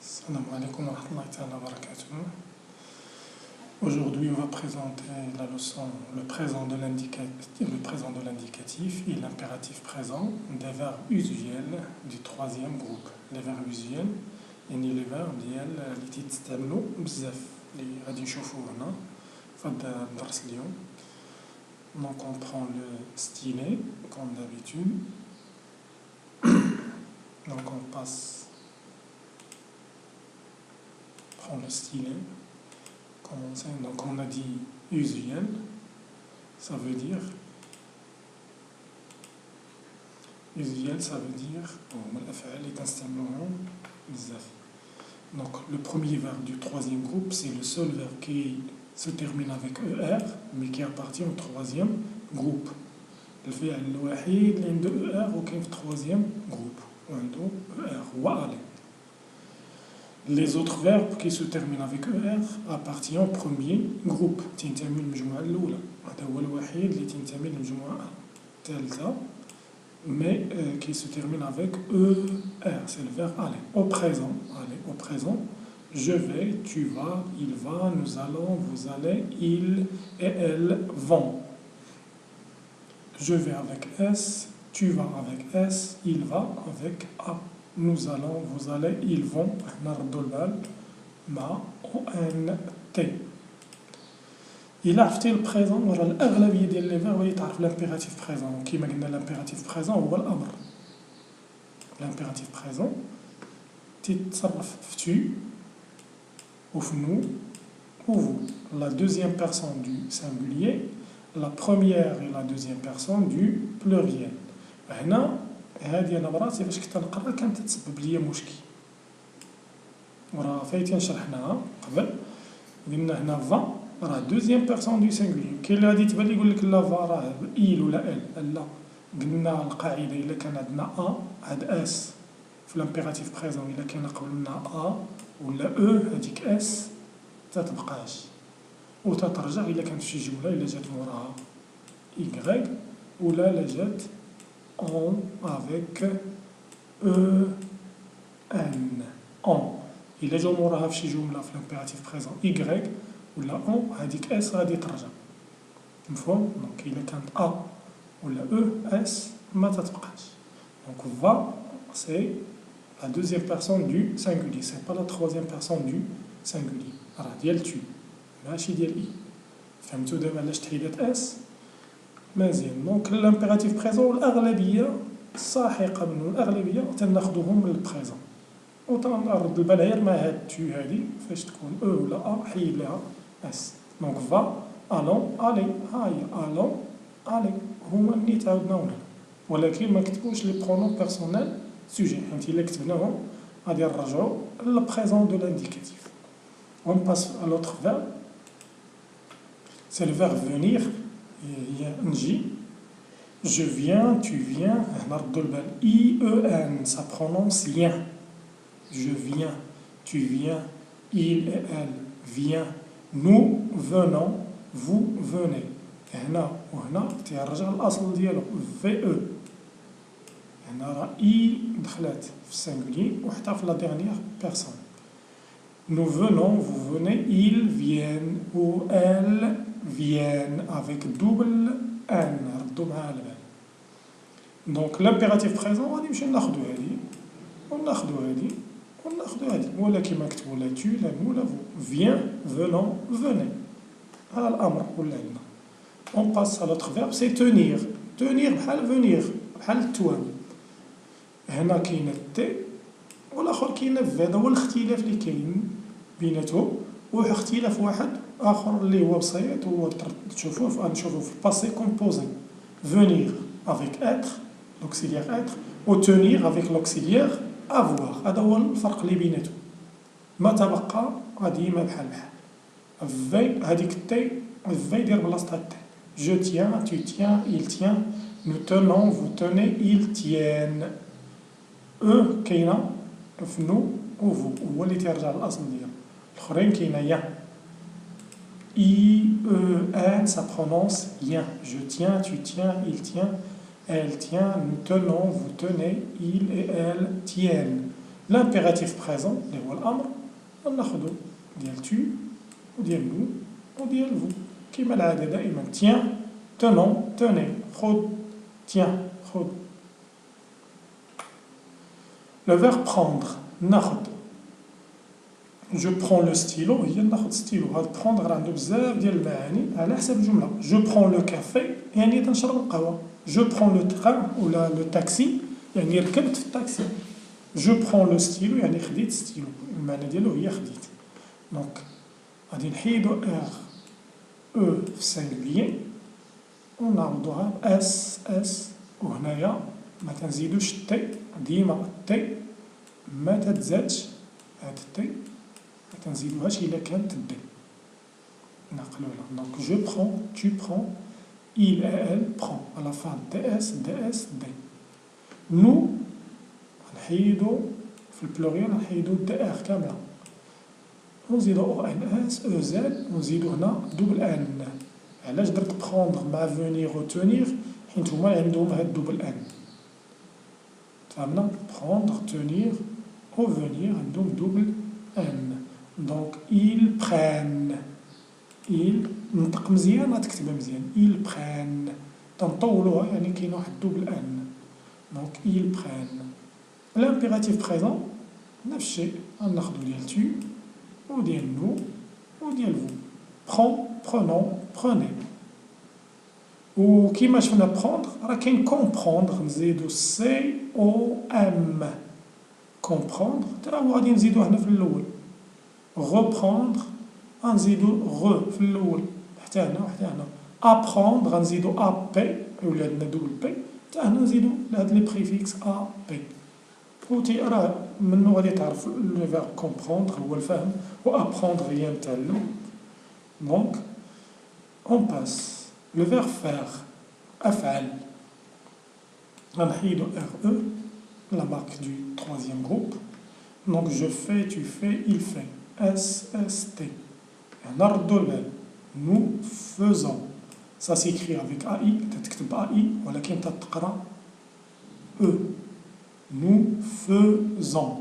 Salam alaikum wa rahmatullahi wa barakatuh. Aujourd'hui, on va présenter la leçon le présent de l'indicatif et l'impératif présent des verbes usuels du troisième groupe. Les verbes usuels, يعني les verbes اللي تيستعملوا بزاف اللي غادي نشوفوا هنا في هذا الدرس اليوم. Donc on prend le stylet comme d'habitude. Donc on prend le stylet. Donc on a dit usuel, ça veut dire donc le premier verbe du troisième groupe, c'est le seul verbe qui se termine avec ER mais qui appartient au troisième groupe. الفعل الوحيد اللي عنده ER وكاين في الtroisième groupe وعنده ER هو علي. Les autres verbes qui se terminent avec ER appartiennent au premier groupe. تنتمي للمجموعة الأولى. هذا هو الوحيد اللي تنتمي للمجموعة الثالثة mais qui se termine avec ER. C'est le verbe aller. Au présent. Aller. Au présent. Je vais, tu vas, il va, nous allons, vous allez, il et elle vont. Je vais avec S, tu vas avec S, il va avec A. Nous allons, vous allez, ils vont. نردوا البال مع ONT. إلا عرفتي البريزون راه الأغلبية ديال لي فيرب غادي تعرف لامبيراتيف بريزون. كيما قلنا لامبيراتيف بريزون هو الأمر. لامبيراتيف بريزون تيتصرف في tu ou في nous ou vous. La deuxième personne du singulier, la première et la deuxième personne du pluriel. هنا هذه انا براسي فاش كنت نقرا كانت تسبب لي مشكل وراه فايتين شرحناها قبل. قلنا هنا فا راه دوزيام بيرسون دو سينغولي. كاين اللي غادي تبان لي يقول لك لا فا راه ايل ولا ال. لا قلنا القاعده الا كان عندنا ا هاد اس في الامبيراتيف بريزون الا كان قبلنا ا ولا او هذيك اس تتبقاش وتترجع الا كانت شي جمله الا جات موراها y ولا الا جات on avec en. إلا جا موراها في شي جملة في الامبيراتيف بريزون y ولا on هاديك اس غادي ترجع. مفهوم؟ دونك إلا كانت a ولا اس ما تتبقاش. دونك va c'est la deuxième personne du singulier, c'est pas la troisième personne du singulier. راه ديال tu ماشي ديال i. فهمتوا دابا علاش تحيدات اس؟ مزيان. دونك الامبيراتيف بريزون الأغلبية الساحقة منه الأغلبية تناخذوهم من البريزون وتنرد البال غير مع هاد تو هادي فاش تكون او ولا ا حيد لها اس. دونك فا الون الي ها هي الون الي هما اللي تعاودناهم هنا ولكن ما كتبوش لي برونون بيرسونيل سوجي. حيت الا كتبناهم غادي نرجعو للبريزون دو لانديكاتيف. On passe à l'autre verbe. C'est le verbe venir. نجي je viens, tu viens, نردو البال I-E-N, ça prononce ien. Je viens, tu viens, il et elle vient, nous venons, vous venez. هنا وهنا تيرجع الأصل ديالو VE. هنا راه I دخلت في السنجولي وحتى في لا ديرنيير بيرسون. Nous venons, vous venez, ils viennent ou elles viennent avec double N. ردوا معها البال. دونك لامبيراتيف بريزون غادي نمشيو ناخدو هادي وناخدو هادي وناخدو هادي ولا كيما كتبوا لا tu لا nous لا vous. Viens, venons, venez. هذا الأمر ولا عندنا. On passe à l'autre verbe, c'est tenir. Tenir بحال venir بحال التوام. هنا كاينه تي والاخر كاينه في. هذا هو الاختلاف اللي كاين بيناتهم. واختلاف واحد اخر اللي هو بسيط هو تشوفوه نشوفوه في الباسي كومبوزي. venir avec être l'auxiliaire être ou tenir avec l'auxiliaire avoir. هذا هو الفرق اللي بيناتهم. ما تبقى ديما بحال في هذيك التي في دير بلاصتها التي. je tiens, tu tiens, il tient, nous tenons, vous tenez, ils tiennent. كاينه في nous و vous هو اللي تيرجع للاصل ديالو. الاخرين كاينه يا I-E-N, ça prononce ien. Je tiens, tu tiens, il tient, elle tient, nous tenons, vous tenez, il et elle tiennent. l'impératif présent اللي هو الامر ناخذ ديال tu وديال nous وديال vous كما العاده دائما tiens tenons tenez خذ tiens خذ. le verbe prendre ناخذ je prends le stylo هي ناخذ ستيلو. هاد prendre عنده بزاف ديال المعاني على حسب الجمله. je prends le café يعني تنشرب القهوه. je prends le train ولا le taxi يعني ركبت في التاكسي. je prends le stylo يعني خديت ستيلو المعنى ديالو هي خديت. دونك غادي نحيدو ار او في سانجليي ونعوضوها اس اس وهنايا ما تنزيدوش التي ديما التي ما تتزادش هاد التي ما تنزيدوهاش الا كانت الدي نقلوها. دونك جو برون tu prends il et elle prend à la fin ds ds d. nous نحيدو في البلوريال نحيدو دي ار كامله ونزيدو او ان اس او زد ونزيدو هنا دوبل ان. علاش درت بروندغ مع فونيغ و تونيغ حيت هما عندهم هاد دوبل ان فهمنا. بروندغ تونيغ و فونيغ عندهم دوبل ان. دونك ils prennent ils نطق مزيان غتكتبها مزيان ils prennent تنطولوها يعني كاين واحد دوبل ان. دونك ils prennent. l'impératif présent نفس الشيء غناخدو ديال tu وديال nous وديال vous. prends prenons prenez. وكيما شفنا prendre راه كاين comprendre نزيدو سي او ام. comprendre تا هو غادي نزيدو هنا في الاول. reprendre غنزيدو غ في الاول حتى هنا وحتى هنا. apprendre غنزيدو ا بي ولا عندنا دوبل بي حتى هنا نزيدو هاد لي بريفيكس ا بي. وتي راه منو غادي تعرف لو فيرب كومبروندر هو الفهم و ابروندر هي نتعلم. دونك اون باس لو فيرب فير افعل غنحيدو ار او لا مارك دو troisième groupe. دونك جو في tu fais il fait اس اس تي. نردو البال nous faisons ça s'écrit avec ai تتكتب ai ولكن تتقرا او. nous faisons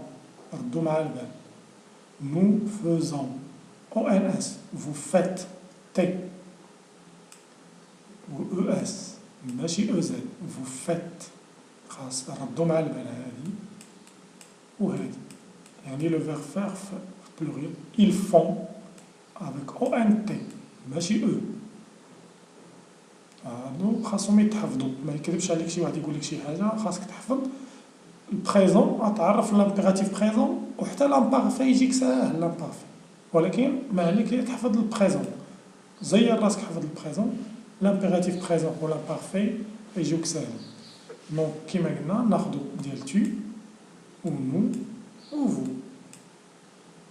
ردوا مع البال nous faisons ONS vous faites T و ES ماشي EZ vous faites خاص ردوا مع البال هذه وهذه يعني le verbe faire pluriel ils font avec ONT ماشي E. هادو خاصهم يتحفظوا ما يكذبش عليك شي واحد يقول لك شي حاجه خاصك تحفظ البريزون غتعرف لامبيراتيف بريزون وحتى لامبارفي يجيك ساهل لامبارفي ولكن ما عليك تحفظ البريزون. زير راسك حفظ البريزون لامبيراتيف بريزون و لامبارفي يجيوك ساهل. دونك كيما قلنا ناخدو ديال tu و nous و vous.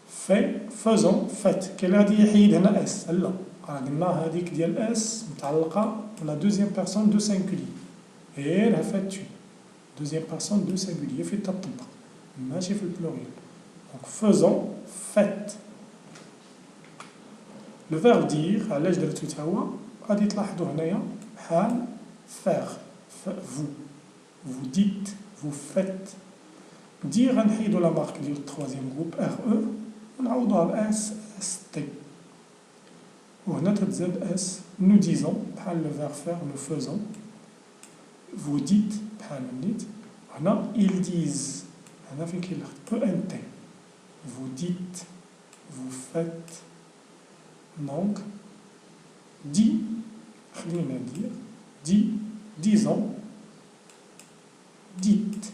في فازون فات كاين غادي يحيد هنا اس لا راه قلنا هذيك ديال اس متعلقه لا دوزيام بيرسون دو سينغولي غير فات tu deuxième personne de singulier في تطبق ماشي في البلوريال. donc faisons faites. le verbe dire علاش درتو تا هو غادي تلاحظوا هنايا بحال faire vous vous dites vous faites. dire غنحيدوا لا مارك ديال التروازيام جروب ار او ونعوضوها باس اس تي وهنا تتزاد اس. nous disons بحال le verbe faire nous faisons. vous dites بحال نيت هنا ils disent هنا فين كاين الخط او ان تي. vous dites vous faites. donc dit خلينا ندير dit disons dites.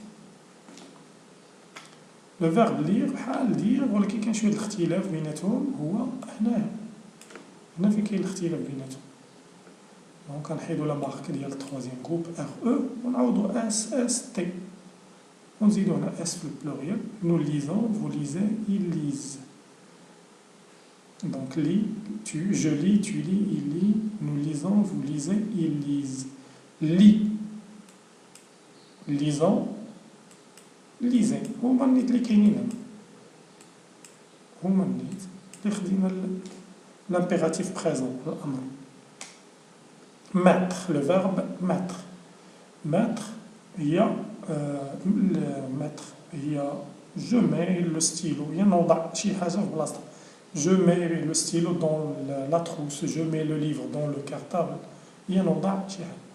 لو فيرب لير بحال دير ولكن كاين شويه الاختلاف بيناتهم هو هنا فين كاين الاختلاف بيناتهم. دونك غنحيدو لا مارك ديال التروازيام جروب ار او ونعوضو اس اس تي ونزيدو هنا اس في البلوريال. nous lisons vous lisez ils lisent. donc lis tu je lis tu lis il lit nous lisons vous lisez ils lisent. lis lisons lisez هما النيت اللي كاينين هنا هما النيت اللي خدينا لامبيراتيف بريزون الامر. mettre le verbe mettre. mettre هي mettre هي je mets le stylo ينوضع شي حاجة في بلاصتها je mets le stylo dans la trousse je mets le livre dans le cartable ينوضع شي حاجة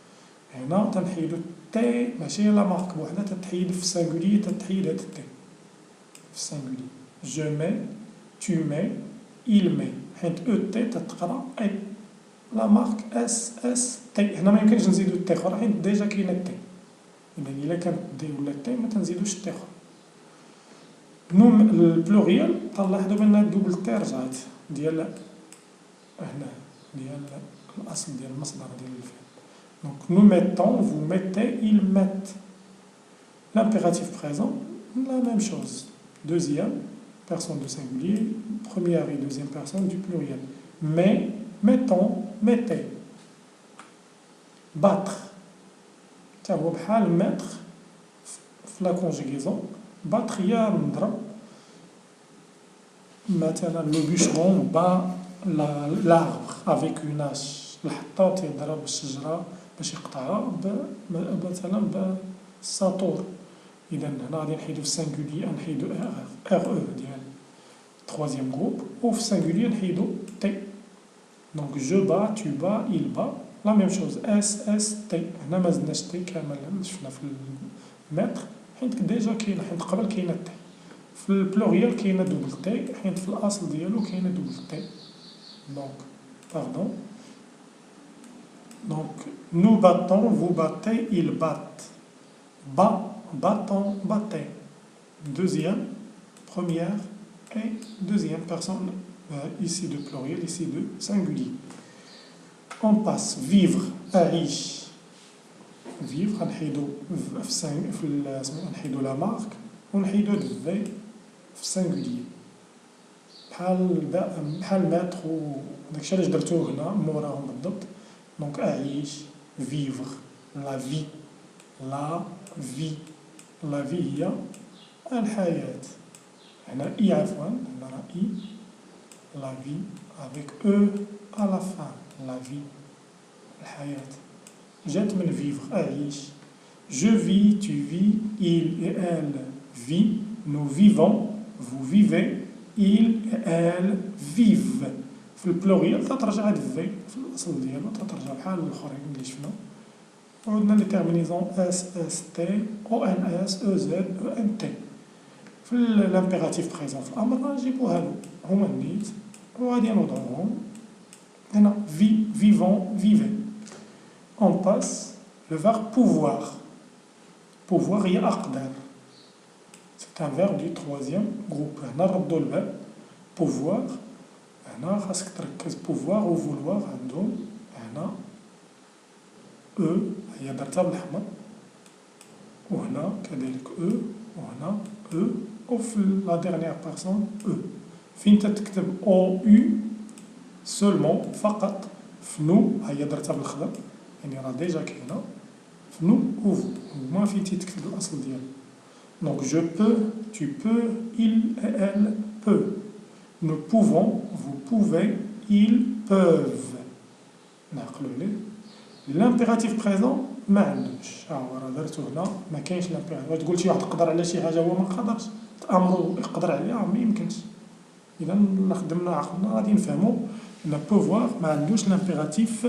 هنا تنحيدو تي ماشي لا مارك بوحدها تتحيد في سانغولي تتحيد هاد التي في سانغولي je mets tu mets il met حيت او تي تتقرا اي لا مارك اس اس تي هنا ما يمكنش نزيدو تي اخرى حيت ديجا كاينه تي اذا الا كانت دي ولا تي ما تنزيدوش تي اخرى نوم البلوريال تلاحظوا بان دوبل تي رجعت ديال هنا ديال الاصل ديال المصدر ديال الفعل donc nous mettons vous mettez ils mettent l'impératif présent la même chose deuxième personne du singulier première et deuxième personne du pluriel mais mettons mettez battre تا هو بحال mettre في la conjugaison battre هي نضرب مثلا le bûcheron bat l'arbre avec une hache الحطاط يضرب الشجرة باش يقطعها مثلا بالساطور اذا هنا غادي نحيدو في السانغولي نحيدو ار او ديال troisième groupe ou في singulier نحيدو تي donc je bats tu bats il bat la même chose اس اس تي هنا ما زدناش تي كامل شفنا في المتر حيت ديجا كاينه حيت قبل كاينه تي في البلوريال كاينه دوبل تي حيت في الاصل ديالو كاينه دوبل تي donc pardon donc nous battons vous battez ils battent bat battons battez deuxième première et deuxième personne ici de pluriel ici de singulier on passe vivre أعيش vivre نحيدو نحيدو لا مارك ونحيدو في في singulier بحال ماتر وداكشي علاش درتوه هنا موراهم بالضبط دونك أعيش vivre la vie la vie la vie هي الحياة هنا إي عفوا هنا راه إي la vie avec E à la fin la vie الحياة جات من vivre أعيش je vis tu vis il et elle vit nous vivons vous vivez il et elle vivent في البلوريال تترجع هاد في الأصل ديالو تترجع بحال الآخرين اللي شفنا وعندنا لي تيرمينيزون اس اس تي او ان اس او زد او ان تي في الامبيراتيف بريزون في الأمر نجيبو هادو هما النيت وغادي نوضعوهم هنا في فيفون فيفي on passe le verbe pouvoir pouvoir هي أقدر c'est un verbe du troisième groupe هنا نردو الباب pouvoir هنا خاصك تركز pouvoir و vouloir عندهم هنا او هي درتها بالأحمر وهنا كذلك او وهنا او وفي لا ديرنيير بيرسون او فين تكتب او يو سولمون فقط فنو هي درتها بالخضر يعني راه ديجا كاينه فنو و فو ما فيتي تكتب الاصل ديالو دونك جو بو tu peux il et elle peut nous pouvons vous pouvez ils peuvent نعقلوا عليه l'impératif présent ما عندوش ها هو راه درتو هنا ما كاينش l'impératif واش تقول شي واحد يقدر على شي حاجه هو ما قدرش تامرو يقدر عليها ما يمكنش اذا لا خدمنا عقلنا غادي نفهموا ان pouvoir ما عندوش l'impératif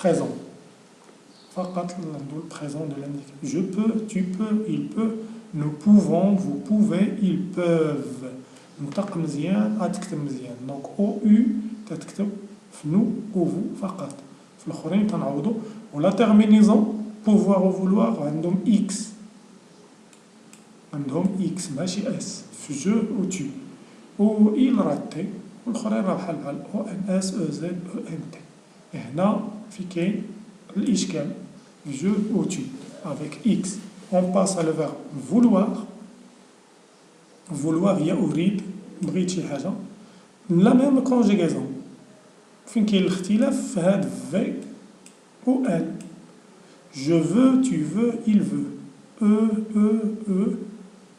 présent فقط عنده البريزون دو l'indicatif je peux tu peux il peut nous pouvons vous pouvez ils peuvent نطق مزيان غتكتب مزيان دونك او يو تتكتب في نو و فو فقط في الاخرين تنعوضوا ولا تيرمينيزون pouvoir و vouloir عندهم اكس ماشي اس في جو و tu و il راه تي والاخرين راه بحال او ان اس او زد او ان تي هنا في كاين الاشكال je ou tu avec x on passe à le verbe vouloir vouloir هي أريد بغيت شي حاجة لا ميم كونجيغازون فين كاين الاختلاف في هاد في و ال je veux tu veux il veut eux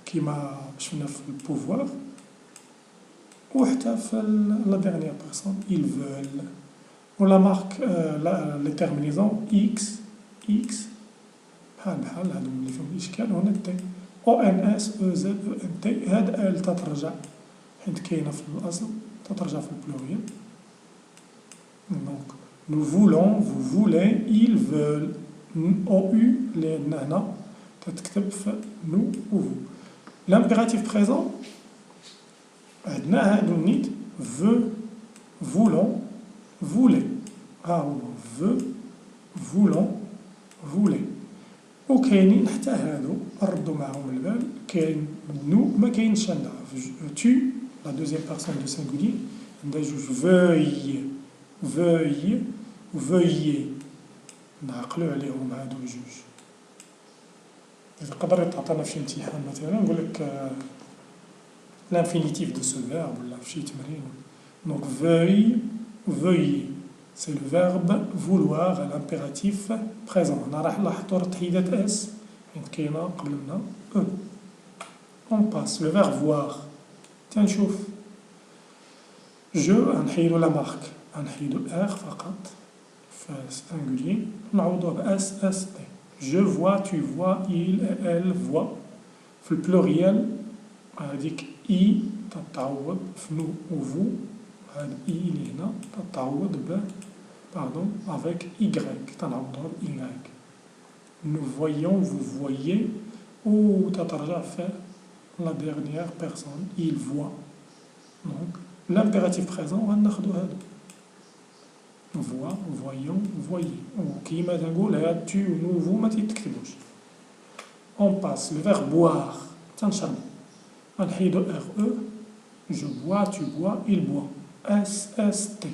كيما شفنا في البوفوار وحتى في لا ديرنيير بيرسون ils veulent ولا مارك لي تيرمينيزون x بحال هادو اللي فيهم الاشكال وهنا تي او ان اس او زد او ان تي. هاد ال تترجع حيت كاينه في الاصل تترجع في البلوريال. دونك nous voulons, vous voulez, ils veulent. او يو اللي عندنا هنا تتكتب في نو و فو. لامبيراتيف بريزون عندنا هادو النيت فو فولون فولي. ها هو فو فولون فولي. وكاينين حتى هادو نردو معاهم البال. كاين نو ما كاينش عندها تو لا دوزيام بيرسون دو سينغولير عندها جوج فوي فوي فويي. نعقلو عليهم هادو الجوج. يقدر يتعطينا في شي امتحان مثلا نقول لك l'infinitif de ce verbe ولا في شي تمرين. Donc veuille veuillez c'est le verbe vouloir à l'impératif présent. انا راح لاحظتو تحيدات اس حيت كاينه قبل منا او. on passe le verbe voir. تنشوف جو غنحيدو لا مارك غنحيدو ار فقط في singulier نعوضوه ب اس اس تي. je vois tu vois il et elle voient. في البلوريال هذيك اي تتعوض في نو و فو. هاد اي اللي هنا تتعوض ب باردون افيك y تنعوضوها ب y. nous voyons vous voyez و تترجع في la dernière personne il voit. donc l'impératif présent غناخدو هادو voit voyons voyez. وكيما تنقول هاد tu و nous vous ما تيتكتبوش. on passe le verbe boire تنشرب غنحيدو ار او. je bois tu bois il boit اس اس تي.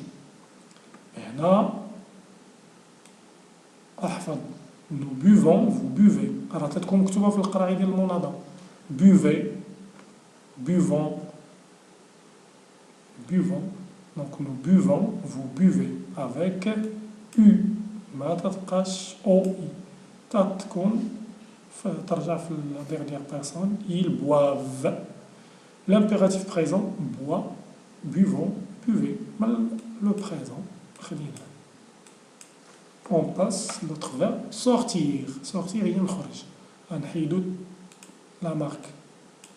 هنا احفظ nous buvons vous buvez راه تتكون مكتوبه في القرايه ديال المناضه. buvez buvons buvons. donc nous buvons vous buvez avec u ما تتبقاش او اي تتكون ترجع في la dernière personne ils boivent. l'impératif présent boit buvons buvez. le présent خلينا. on passe l'autre verbe sortir. sortir هي نخرج غنحيدو لا مارك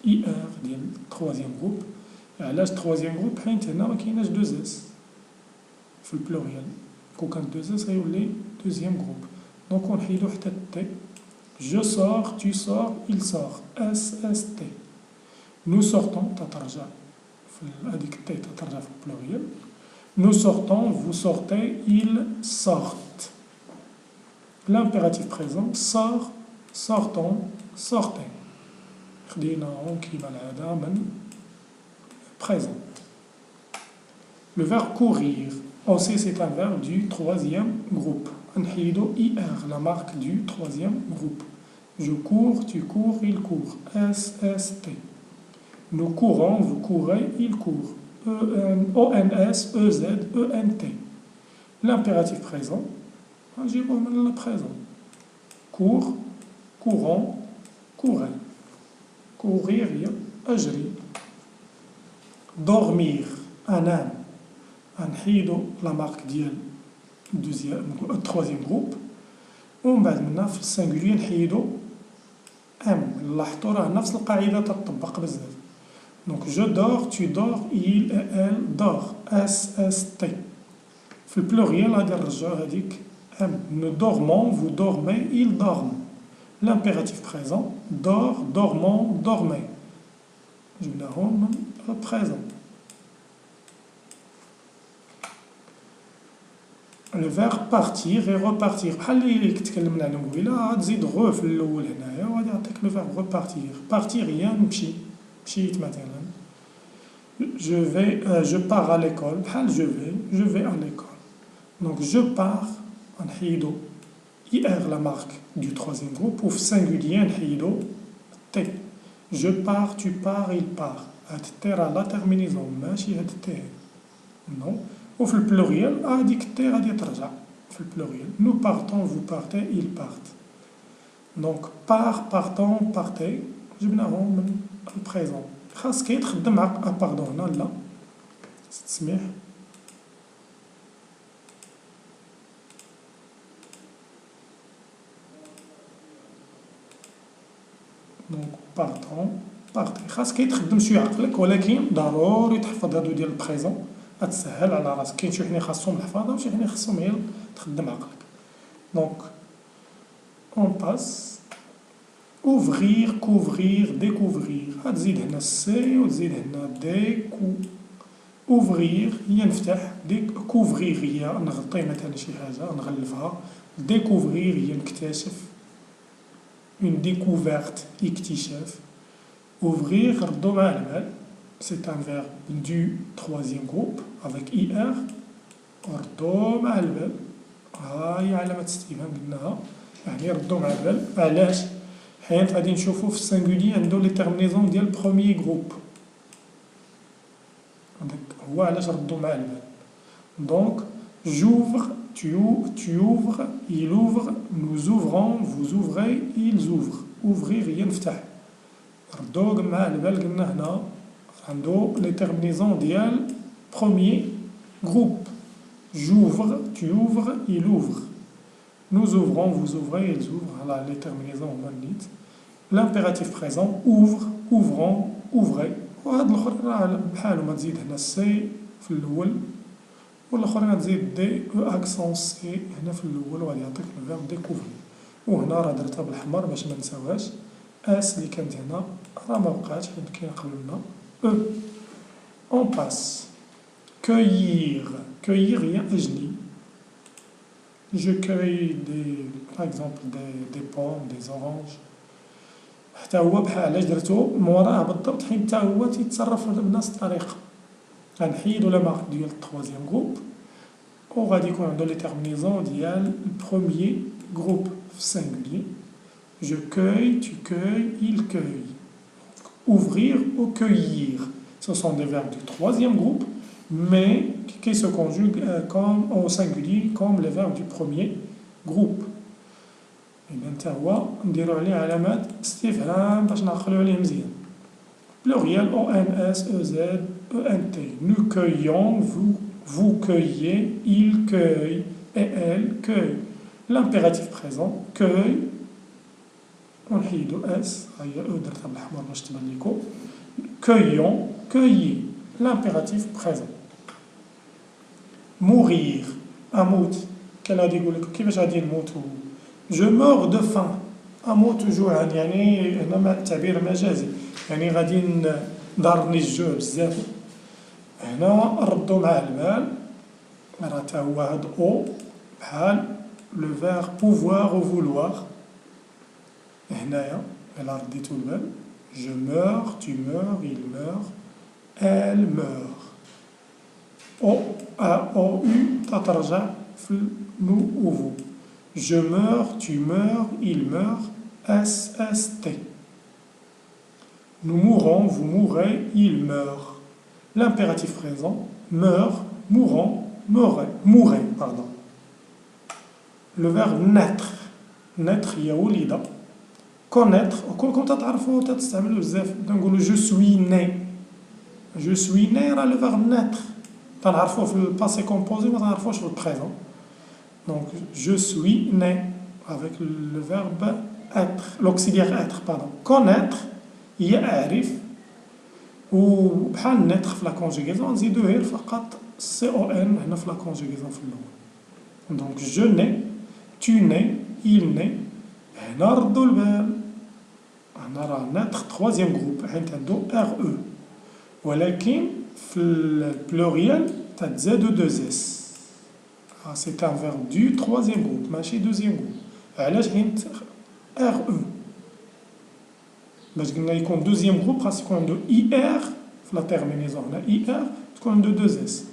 اي ار ديال troisième groupe. علاش troisième groupe حيت هنا ما كايناش دوز اس في البلوريال. كون كان دوز اس غيولي deuxième groupe. دونك نحيدو حتى تي. je sors tu sors il sort اس اس تي. nous sortons تترجع في هذيك تي تترجع في البلوريال. nous sortons vous sortez ils sortent. l'impératif présent sort sortons sortez. خديناهم كيما العادة من présent. le verbe courir aussi c'est un verbe du troisième groupe. نحيدو IR la marque du troisième groupe. je cours tu cours il court SST. nous courons vous courez il court ONS EZ ENT. l'impératif présent نجيبوه من le présent. cours courons courez. courir هي أجري. dormir أنام غنحيدو لا مارك ديال troisième groupe. ومن بعد منا في السنغولير نحيدو ام. لاحظتو راه نفس القاعدة تطبق بزاف. دونك je dors tu dors il et elle dort SST. في البلوريال غادي نرجعو هذيك ام. nous dormons vous dormez ils dorment. l'impératif présent dort dormons dormez. جبناهم من البريزون. le verbe partir et repartir بحال اللي تكلمنا على قبيله تزيد غو في الاول هنايا وغادي يعطيك le verbe repartir. partir هي نمشي مشيت مثلا. je pars à l'école بحال je vais à l'école. donc je pars نحيدو IR la marque du troisième groupe وفي singulier نحيدو T. je pars tu pars il part. هاد تي راه لا تيرمينيزون ماشي هاد تي نو. وفي البلوريال هاديك تي غادي ترجع في البلوريال. nous partons vous partez ils partent. donc part partons partez جبناهم من البريزون. خاصك يتخدم باردون هنا لا تسميح. دونك بارتون بارتي خاصك يتخدم شويه عقلك ولكن ضروري تحفظ هادو ديال البريزون غتسهل على راسك كاين شي حين خاصهم الحفاظه وشي حين خاصهم غير تخدم عقلك دونك اون باس اوفغير كوفغير ديكوفغير غتزيد هنا سي وتزيد هنا ديكو اوفغير هي نفتح كوفغير هي نغطي مثلا شي حاجه نغلفها ديكوفغير هي نكتشف اون ديكوفيرت اكتشاف ouvrir ردو مع البال c'est un verbe du troisième groupe avec IR ردو مع البال هاي علامة استفهام قلناها يعني ردو مع البال علاش حيت غادي نشوفو في السانغولي عندو لي تيرمينيزون ديال بروميي جروب هو علاش ردو مع البال دونك j'ouvre tu ouvres il ouvre nous ouvrons vous ouvrez ils ouvrent ouvrir هي نفتح ردو مع البال قلنا هنا عندو لي تيرمينيزون ديال بروميي جروب j'ouvre tu ouvres il ouvre nous ouvrons vous ouvrez ils ouvrent هلا لي تيرمينيزون هما نيت l'impératif présent ouvre ouvrons ouvrez وهاد الاخر راه بحالو ما تزيد هنا سي في الاول والاخر غتزيد دي او اكسون سي هنا في الاول وغادي يعطيك الفيرب ديكوفري وهنا راه درتها بالحمر باش ما نساوهاش اس اللي كانت هنا راه ما بقاتش حيت كاين قبلنا او اون باس cueillir cueillir هي اجني je cueille par exemple des pommes des oranges حتى هو بحال علاش درتو موراه بالضبط حيت حتى هو تيتصرف بنفس الطريقه غنحيدو لا مارك ديال التروازيام جروب وغادي يكون عندو لي تيرمينيزون ديال البروميي جروب في السانغولي je cueille tu cueilles il cueille ouvrir ou cueillir ce sont des verbes du troisième groupe mais qui se conjuguent comme au singulier comme les verbes du premier groupe إذا حتى هو نديرو عليه علامات استفهام باش نعقلو عليه مزيان pluriel O N S E Z E N T nous cueillons vous cueillez il cueille et elle cueille l'impératif présent cueille ونحيدو اس هي او درتها بالأحمر باش تبان ليكو cueillons cueillir l'impératif présent mourir أموت كان غادي يقول لك كيفاش غادي نموتو je meurs de faim أموت جوعا يعني هنا تعبير مجازي يعني غادي ضرني الجوع بزاف هنا ردو مع البال راه تا هو هاد او بحال لو فير بوفوار و فولوار هنايا إلا رديتو البال je meurs tu meurs il meurt elle meurt او او تترجع في نو و فو je meurs tu meurs il meurt SST nous mourons vous mourrez il meurt l'impératif présent meurt mourons mourez pardon le verbe naître naître هي ولد connaître كلكم تعرفوا تستعملوا بزاف نقولوا je suis né je suis né راه le verbe naître تنعرفوه في الباسي كومبوزي ما تنعرفوش في البريزون donc je suis né avec le verbe être l'auxiliaire être pardon connaître هي أعرف وبحال نيتر في لا كونجيغيزون نزيدو غير فقط سي او ان هنا في لا كونجيغيزون في الاول دونك جو ني tu nais il naît هنا ردو البال هنا راه نيتر تخوازيام جروب حيت عندو ار او ولكن في البلوريال تتزادو دوز اس سي ان فيرب دو تخوازيام جروب ماشي دوزيام جروب علاش حيت ار او باش قلنا يكون دوزيام جروب خاص يكون عنده اي ار في لا تيرمينيزون هنا اي ار تكون عنده دوز اس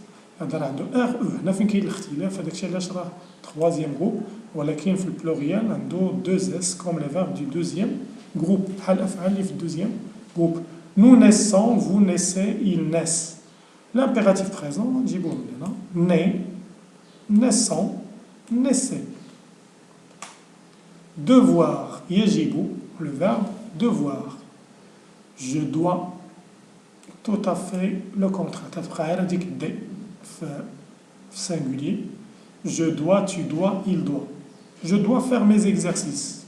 هذا راه عنده ار او هنا فين كاين الاختلاف هذاك الشيء علاش راه تخوازيام جروب ولكن في البلوريال عنده دوز اس كوم لي فيرب دو دوزيام جروب بحال الافعال اللي في الدوزيام جروب nous naissons vous naissez ils naissent l'impératif présent نجيبوه من هنا né naissons naissez devoir يجب le verbe devoir je dois tout à fait le contraire تتبقى غير هذيك دي في singulier je dois tu dois il doit je dois faire mes exercices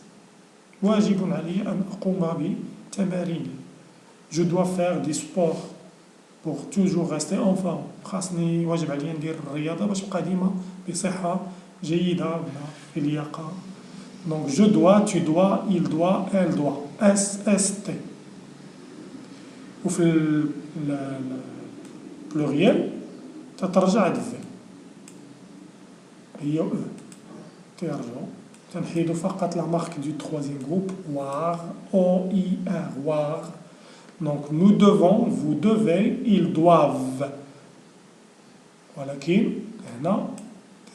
واجب علي أن أقوم تمارين. je dois faire du sport pour toujours rester en forme. خاصني واجب عليا ندير الرياضة باش نبقى ديما بصحة جيدة ولا في لياقة. donc je dois, tu dois, il doit, elle doit. SST. وفي البلوريال تترجع هاد في هي او تيرجعو تنحيدو فقط لا مارك دو troisième groupe war OIR war. donc nous devons, vous devez, ils doivent. ولكن هنا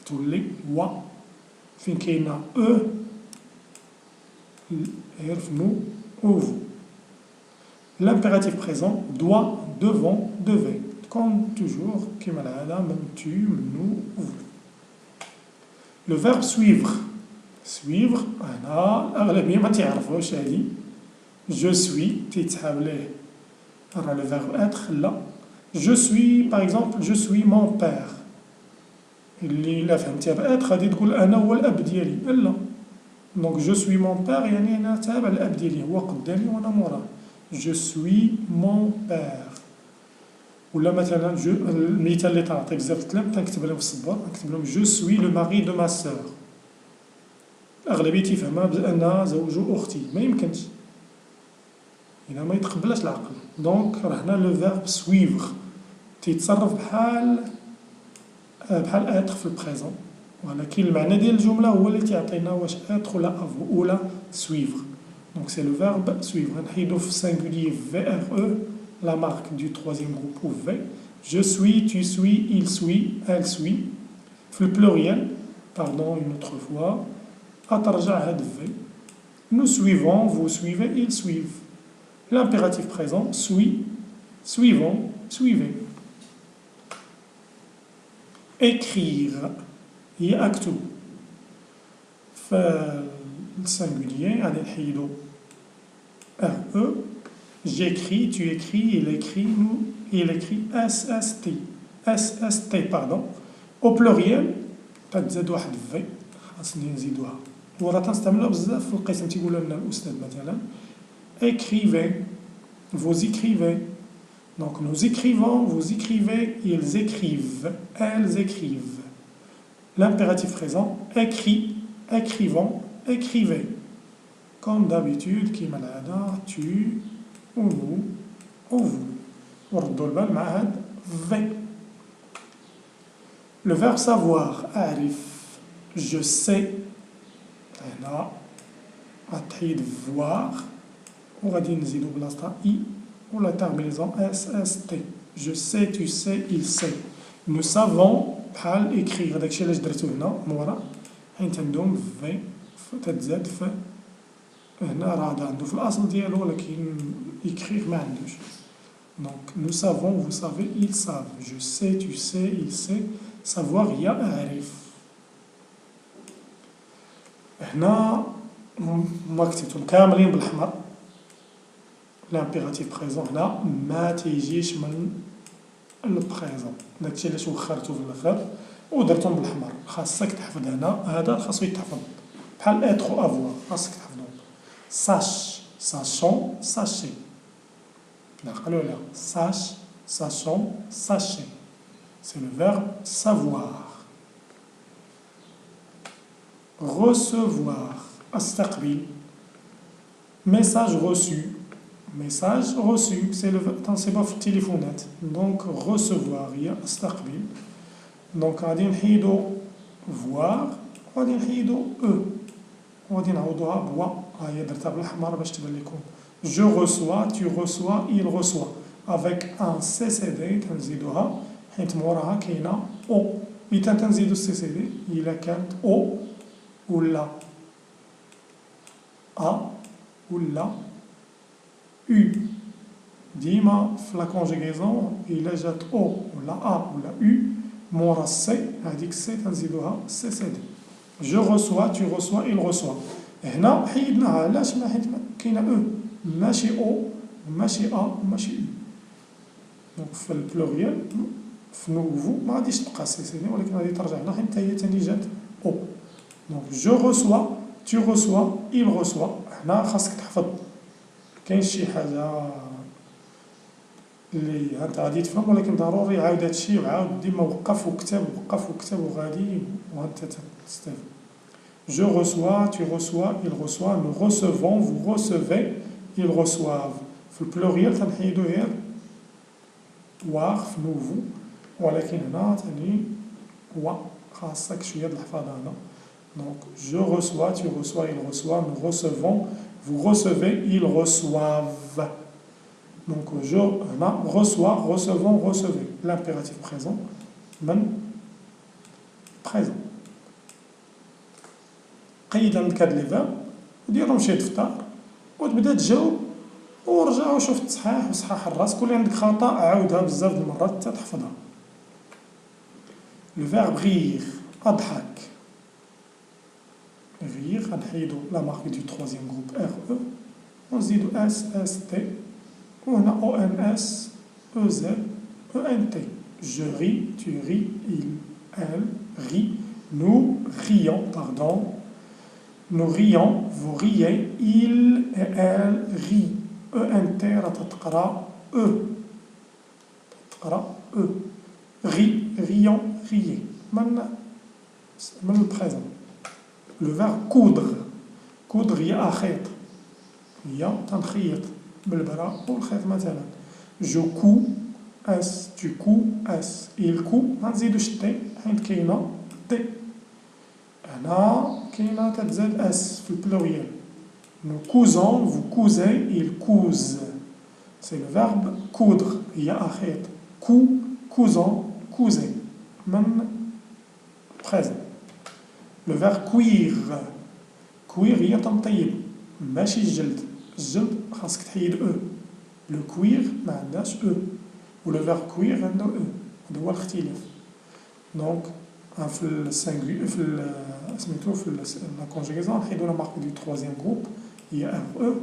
تولي و فين كاينه او يعرف nous ou vous. l'impératif présent doit, devons, devez. comme toujours كما العادة من tu, من nous, vous. le verbe suivre. suivre أنا الأغلبية ما تعرفوش هادي. je suis تيتسحاب ليه راه le verbe être لا. je suis par exemple je suis mon père. اللي لا فهمتيها بêtre غادي تقول أنا هو الأب ديالي لا. donc je suis mon père يعني أنا تابع الأب ديالي هو قدامي وأنا موراه. je suis mon père. ولا مثلا المثال اللي تعطي بزاف الكلام تنكتب لهم في الصبر نكتب لهم je suis le mari de ma sœur. الأغلبية تيفهمها بأن زوج أختي ما يمكنش هنا ما يتقبلش العقل. دونك راه هنا لو فيرب سويفغ تيتصرف بحال اتر في البريزون ولكن المعنى ديال الجمله هو اللي تيعطينا واش اتر ولا افو ولا سويفغ. دونك سي لو فيرب سويفغ. نحيدو في السينغولير في ار او لا مارك دو troisième groupe ou في. je suis, tu suis, il suit, elle suit. في البلوريال pardon une autre fois أترجع هاد في. nous suivons, vous suivez, ils suivent. l'impératif présent suit, suivons, suivez. écrire هي أكتب. فالسنجولير غادي نحيدو ار او. j'écris, tu écris, il écrit, nous, il écrit SST. SST pardon. au pluriel تتزاد واحد في خاصني نزيدوها وراه تنستعملوها بزاف في القسم تيقول لنا الأستاذ مثلا écrivez, vous écrivez. donc nous écrivons, vous écrivez, ils écrivent, elles écrivent. l'impératif présent écrit, écrivons, écrivez. comme d'habitude كيما العادة tu ou nous ou vous. وردوا البال مع هاد في. le verbe savoir أعرف je sais هنا غتحيد voir وغادي نزيدو بلاصتها اي ولا terminaison SST. je sais, tu sais, il sait. nous savons بحال écrire داكشي علاش درتو هنا مورا حين تندوم في تتزاد في هنا راه عندو في الأصل ديالو ولكن écrire ما عندوش. donc nous savons, vous savez, ils savent. je sais, tu sais, il sait. savoir هي أعرف. هنا ما كتبتهم كاملين بالأحمر. l'impératif présent هنا ما تيجيش من البريزون داكشي علاش وخرتو في الاخر ودرتهم بالاحمر. خاصك تحفظ هنا هذا خاصو يتحفظ بحال اتر و افوار خاصك تحفظهم. sache, sachons, sachez. نعقل ولا sache, sachons, sachez. c'est le verbe savoir. recevoir استقبل. message reçu. message reçu c'est le تنصيبها في التليفونات. donc recevoir هي استقبل. donc غادي نحيدو voir وغادي نحيدو او وغادي نعوضوها بوا. ها هي درتها بالاحمر باش تبان لكم. je reçois, tu reçois, il reçoit. avec un CCD تنزيدوها حيت موراها كاينه او. متى تنزيدو CCD الا كانت او ولا ا ولا U. ديما في لا كونجيغيزون إلا جات أو ولا أ ولا U مورا سي هاديك سي تنزيدوها سي سي دي. جو ريسوا tu reçois il reçoit. هنا حيدناها علاش؟ ما حيت كاينه او ماشي او ماشي ا ماشي U. دونك في البلوريال في نوفو ما غاديش تبقى سي سي دي ولكن غادي ترجع هنا حيت هي تاني جات او. دونك جو ريسوا tu reçois il reçoit. هنا خاصك تحفظ كاين شي حاجة اللي انت غادي تفهم، ولكن ضروري عاود هادشي وعاود ديما وقف وكتب وغادي وانت تستافد. Je reçois, tu reçois, il reçoit, nous recevons, vous recevez, ils reçoivent. في البلوريال تنحيدو غير واخف نوفو، ولكن هنا تاني و خاصك شوية د الحفاظة هنا. Donc je reçois, tu reçois, il reçoit, nous recevons, vous recevez, ils reçoivent. Donc je هنا reçoit, recevons, recevez. L'impératif présent من présent. قيد عندك هاد لي فيرب وديرهم شي دفتر وتبدا تجاوب ورجع وشوف التصحيح وصحح الراس. كل عندك خطأ عاودها بزاف د المرات حتى تحفظها. لو فيرب غير أضحك. غير غنحيدو لا مارك دو تروازيام جروب ار او ونزيدو اس اس تي وهنا او ان اس او زد او ان تي. Je ris, tu ris, il, elle rit, nous rions, pardon. Nous rions, vous riez, il et elle rit. ENT راه تتقرا تقرا ri, rions, riez. من البريزون. لو فيرب كودغ. كودغ هي أخيط، هي تنخيط بالبرا والخيط مثلا. جو كو اس، tu couds اس، il coud ما نزيدوش تي حيت كاينة تي. هنا كاينة تتزاد اس في البلوريال. Nous cousons, vous cousez, ils cousent. C'est le verbe coudre. هي أخيط. Cou, cousons, cousez. من présent. Le verbe cuire. Cuire هي تنطيب ماشي الجلد. الجلد خاصك تحيد او. لو كوير ما عندهاش او. ولو فيرب كوير عنده او. هذا هو الاختلاف. دونك في السانغوي في سميتو في لا كونجيغاسيون نحيدو لا مارك دو تروازيام جروب هي ار او.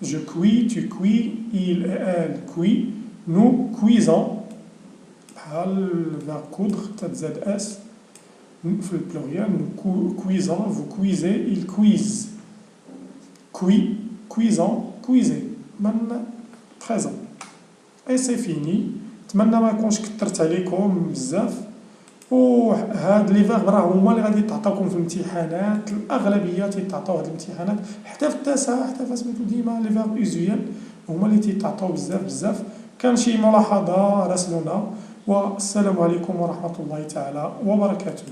Je cuis, tu cuis, il et elle cuit, nous cuisons. بحال الفيرب كودغ تتزاد اس في البلوريال. nous cuisons, vous cuisez, ils cuisent. Cuit, cuisons, cuisez. من présent. اي سي فيني. نتمنى ما نكونش كثرت عليكم بزاف. وهاد لي فيرب راه هما اللي غادي تعطاوكم في الامتحانات. الاغلبيه تيتعطاو هاد الامتحانات حتى في التاسعه حتى في سميتو ديما لي فيرب اوزيال هما اللي تيتعطاو بزاف. كان شي ملاحظه راسلونا. والسلام عليكم ورحمه الله تعالى وبركاته.